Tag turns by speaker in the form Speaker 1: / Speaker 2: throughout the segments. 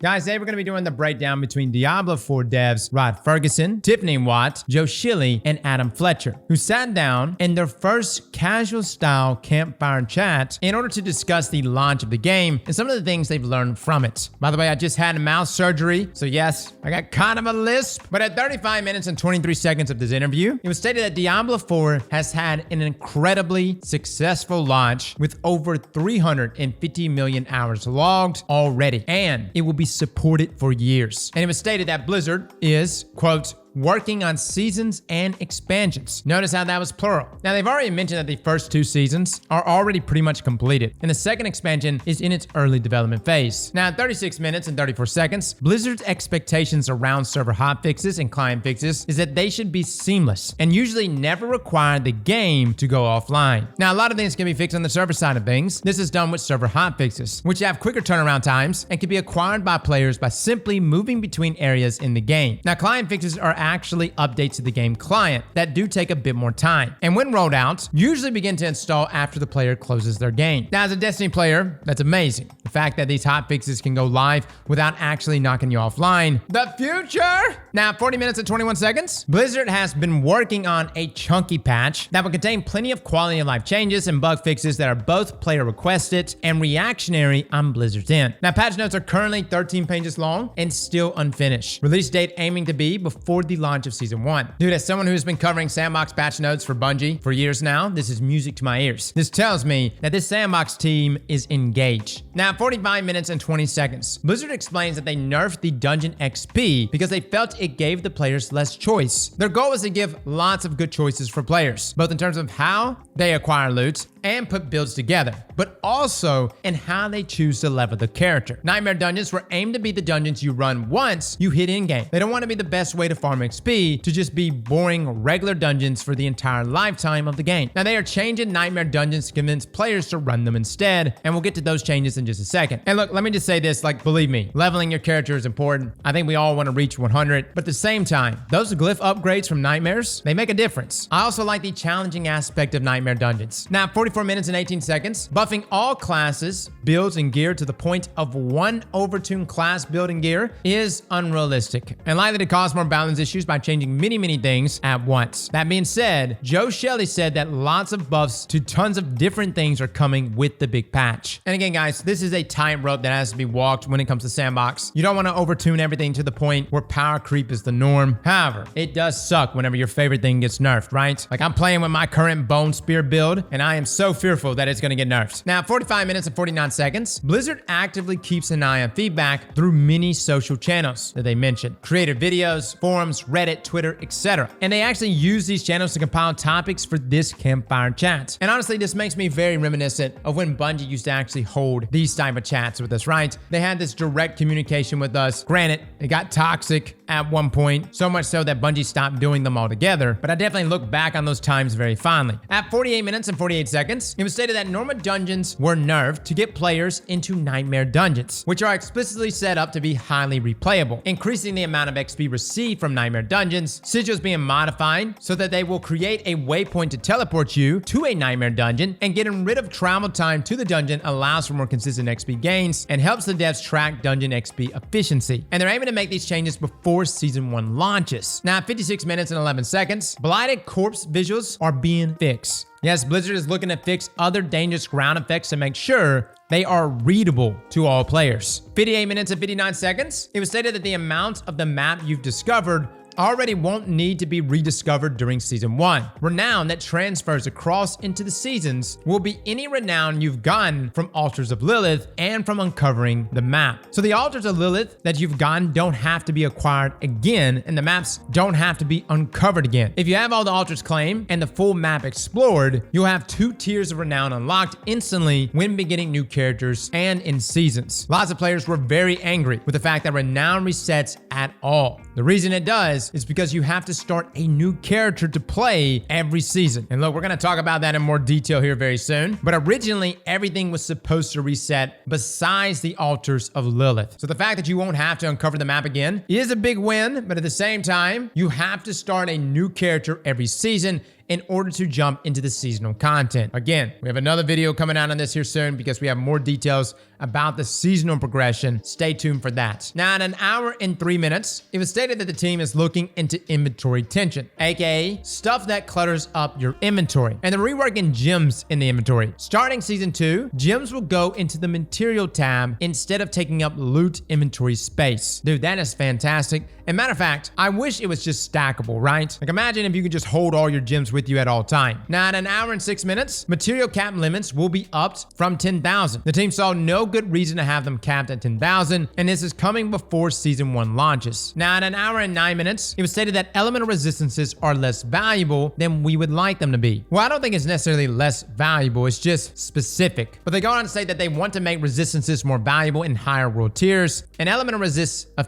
Speaker 1: Guys, today we're going to be doing the breakdown between Diablo 4 devs Rod Ferguson, Tiffany Watt, Joe Shilley, and Adam Fletcher, who sat down in their first casual-style campfire chat in order to discuss the launch of the game and some of the things they've learned from it. By the way, I just had mouth surgery, so yes, I got kind of a lisp, but at 35 minutes and 23 seconds of this interview, it was stated that Diablo 4 has had an incredibly successful launch with over 350 million hours logged already, and it will be supported for years. And it was stated that Blizzard is, quote, working on seasons and expansions. Notice how that was plural. Now, they've already mentioned that the first two seasons are already pretty much completed, and the second expansion is in its early development phase. Now, at 36 minutes and 34 seconds, Blizzard's expectations around server hotfixes and client fixes is that they should be seamless and usually never require the game to go offline. Now, a lot of things can be fixed on the server side of things. This is done with server hotfixes, which have quicker turnaround times and can be acquired by players by simply moving between areas in the game. Now, client fixes are actually updates to the game client that do take a bit more time, and when rolled out, usually begin to install after the player closes their game. Now, as a Destiny player, that's amazing. The fact that these hotfixes can go live without actually knocking you offline. The future! Now, 40 minutes and 21 seconds, Blizzard has been working on a chunky patch that will contain plenty of quality of life changes and bug fixes that are both player requested and reactionary on Blizzard's end. Now, patch notes are currently 13 pages long and still unfinished. Release date aiming to be before the launch of Season 1. Dude, as someone who's been covering sandbox patch notes for Bungie for years now, this is music to my ears. This tells me that this sandbox team is engaged. Now, 45 minutes and 20 seconds. Blizzard explains that they nerfed the dungeon XP because they felt it gave the players less choice. Their goal was to give lots of good choices for players, both in terms of how they acquire loot and put builds together, but also in how they choose to level the character. Nightmare dungeons were aimed to be the dungeons you run once you hit in-game. They don't want to be the best way to farm XP to just be boring regular dungeons for the entire lifetime of the game. Now, they are changing Nightmare dungeons to convince players to run them instead, and we'll get to those changes in just a second. And look, let me just say this, like, believe me, leveling your character is important. I think we all want to reach 100, but at the same time, those glyph upgrades from Nightmares, they make a difference. I also like the challenging aspect of Nightmare dungeons. Now, 44 minutes and 18 seconds, buffing all classes, builds, and gear to the point of one overtuned class build and gear is unrealistic and likely to cause more balance issues by changing many things at once. That being said, Joe Shelley said that lots of buffs to tons of different things are coming with the big patch. And again, guys, this is a tightrope that has to be walked when it comes to sandbox. You don't want to overtune everything to the point where power creep is the norm. However, it does suck whenever your favorite thing gets nerfed, right? Like, I'm playing with my current Bone Spear build, and I am so fearful that it's going to get nerfed. Now, 45 minutes and 49 seconds, Blizzard actively keeps an eye on feedback through many social channels that they mentioned. Creator videos, forums, Reddit, Twitter, etc. And they actually use these channels to compile topics for this campfire chat. And honestly, this makes me very reminiscent of when Bungie used to actually hold these type of chats with us, right? They had this direct communication with us. Granted, it got toxic at one point, so much so that Bungie stopped doing them altogether, but I definitely look back on those times very fondly. At 48 minutes and 48 seconds, it was stated that normal dungeons were nerfed to get players into Nightmare dungeons, which are explicitly set up to be highly replayable, increasing the amount of XP received from Nightmare dungeons. Sigils being modified so that they will create a waypoint to teleport you to a Nightmare dungeon, and getting rid of travel time to the dungeon allows for more consistent XP gains and helps the devs track dungeon XP efficiency. And they're aiming to make these changes before Season 1 launches. Now, 56 minutes and 11 seconds, Blighted corpse visuals are being fixed. Yes, Blizzard is looking to fix other dangerous ground effects to make sure they are readable to all players. 58 minutes and 59 seconds, it was stated that the amount of the map you've discovered already won't need to be rediscovered during Season 1. Renown that transfers across into the seasons will be any renown you've gotten from Altars of Lilith and from uncovering the map. So the Altars of Lilith that you've gotten don't have to be acquired again, and the maps don't have to be uncovered again. If you have all the altars claimed and the full map explored, you'll have 2 tiers of renown unlocked instantly when beginning new characters and in seasons. Lots of players were very angry with the fact that renown resets at all. The reason it does is because you have to start a new character to play every season. And look, we're going to talk about that in more detail here very soon. But originally, everything was supposed to reset besides the Altars of Lilith. So the fact that you won't have to uncover the map again is a big win. But at the same time, you have to start a new character every season in order to jump into the seasonal content. Again, we have another video coming out on this here soon because we have more details about the seasonal progression. Stay tuned for that. Now, in an hour and 3 minutes, it was stated that the team is looking into inventory tension, aka stuff that clutters up your inventory, and they're reworking gems in the inventory. Starting season 2, gems will go into the material tab instead of taking up loot inventory space. Dude, that is fantastic. And matter of fact, I wish it was just stackable, right? Like imagine if you could just hold all your gems with you at all time. Now, at an hour and 6 minutes, material cap limits will be upped from 10,000. The team saw no good reason to have them capped at 10,000, and this is coming before season 1 launches. Now, at an hour and 9 minutes, it was stated that elemental resistances are less valuable than we would like them to be. Well, I don't think it's necessarily less valuable, it's just specific. But they go on to say that they want to make resistances more valuable in higher world tiers, and elemental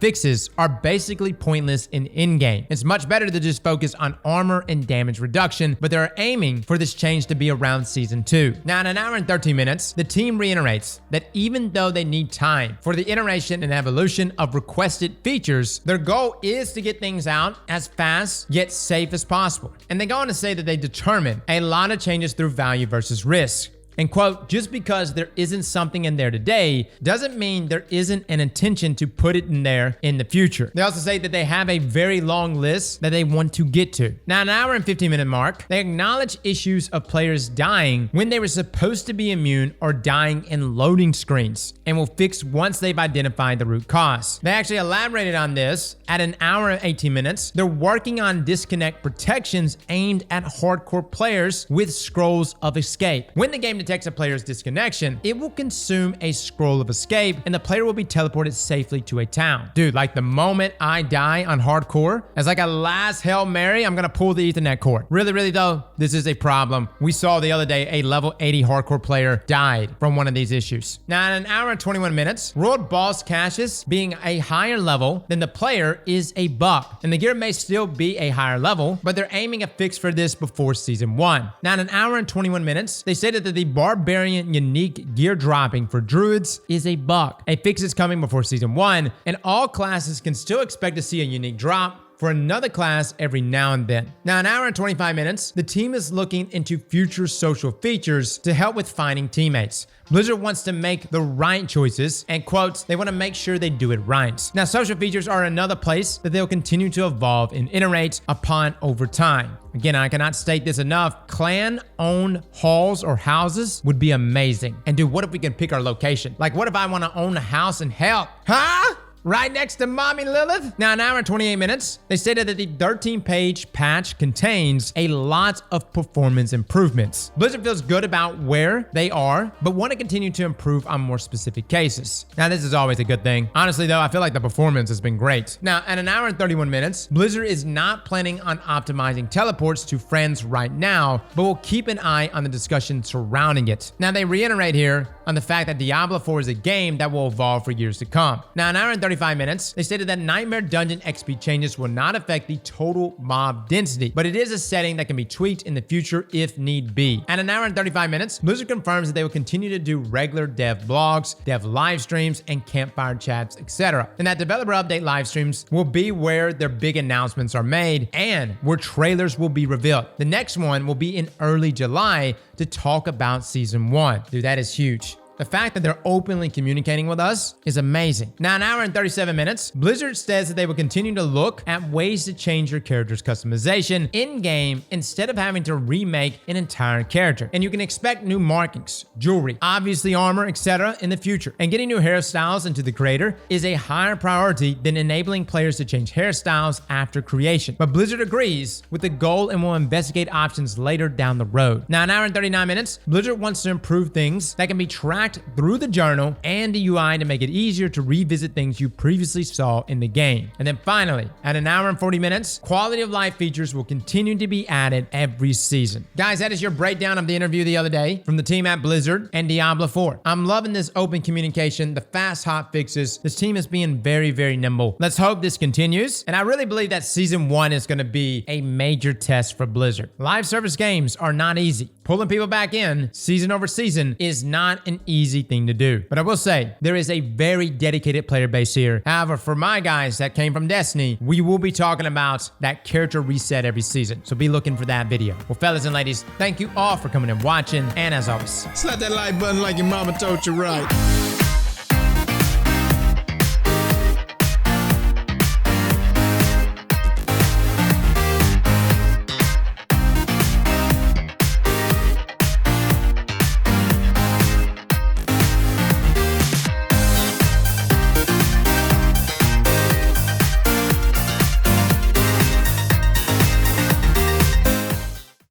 Speaker 1: fixes are basically pointless in in-game. It's much better to just focus on armor and damage reduction, but they're aiming for this change to be around season 2. Now, in an hour and 13 minutes, the team reiterates that even though they need time for the iteration and evolution of requested features, their goal is to get things out as fast yet safe as possible. And they go on to say that they determine a lot of changes through value versus risk. And quote, just because there isn't something in there today doesn't mean there isn't an intention to put it in there in the future. They also say that they have a very long list that they want to get to. Now, an hour and 15-minute mark, they acknowledge issues of players dying when they were supposed to be immune or dying in loading screens, and will fix once they've identified the root cause. They actually elaborated on this at an hour and 18 minutes. They're working on disconnect protections aimed at hardcore players with scrolls of escape. When the game detects a player's disconnection, it will consume a scroll of escape and the player will be teleported safely to a town. Dude, like the moment I die on hardcore, as like a last Hail Mary, I'm gonna pull the Ethernet cord. Really though, this is a problem. We saw the other day a level 80 hardcore player died from one of these issues. Now, in an hour and 21 minutes, world boss caches being a higher level than the player is a bug, and the gear may still be a higher level, but they're aiming a fix for this before season 1. Now, in an hour and 21 minutes, they stated that the Barbarian unique gear dropping for Druids is a bug. A fix is coming before season 1, and all classes can still expect to see a unique drop for another class every now and then. Now, an hour and 25 minutes, the team is looking into future social features to help with finding teammates. Blizzard wants to make the right choices, and quotes, they want to make sure they do it right. Now, social features are another place that they'll continue to evolve and iterate upon over time. Again, I cannot state this enough. Clan-owned halls or houses would be amazing. And dude, what if we can pick our location? Like, what if I want to own a house in hell? Huh? Right next to Mommy Lilith? Now, an hour and 28 minutes, they stated that the 13-page patch contains a lot of performance improvements. Blizzard feels good about where they are, but want to continue to improve on more specific cases. Now, this is always a good thing. Honestly, though, I feel like the performance has been great. Now, at an hour and 31 minutes, Blizzard is not planning on optimizing teleports to friends right now, but will keep an eye on the discussion surrounding it. Now, they reiterate here on the fact that Diablo 4 is a game that will evolve for years to come. Now, an hour and 35 minutes, they stated that Nightmare Dungeon XP changes will not affect the total mob density, but it is a setting that can be tweaked in the future if need be. At an hour and 35 minutes, Blizzard confirms that they will continue to do regular dev blogs, dev live streams, and campfire chats, etc. And that developer update live streams will be where their big announcements are made and where trailers will be revealed. The next one will be in early July to talk about season 1. Dude, that is huge. The fact that they're openly communicating with us is amazing. Now, an hour and 37 minutes, Blizzard says that they will continue to look at ways to change your character's customization in-game instead of having to remake an entire character. And you can expect new markings, jewelry, obviously armor, etc. in the future. And getting new hairstyles into the creator is a higher priority than enabling players to change hairstyles after creation. But Blizzard agrees with the goal and will investigate options later down the road. Now, an hour and 39 minutes, Blizzard wants to improve things that can be tracked through the journal and the UI to make it easier to revisit things you previously saw in the game. And then finally, at an hour and 40 minutes, quality of life features will continue to be added every season. Guys, that is your breakdown of the interview the other day from the team at Blizzard and Diablo 4. I'm loving this open communication, the fast hot fixes. This team is being very nimble. Let's hope this continues. And I really believe that season 1 is going to be a major test for Blizzard. Live service games are not easy. pulling people back in season over season is not an easy thing to do. But I will say, there is a very dedicated player base here. However, for my guys that came from Destiny, we will be talking about that character reset every season. So be looking for that video. Well, fellas and ladies, thank you all for coming and watching. And as always,
Speaker 2: slap that like button like your mama told you right.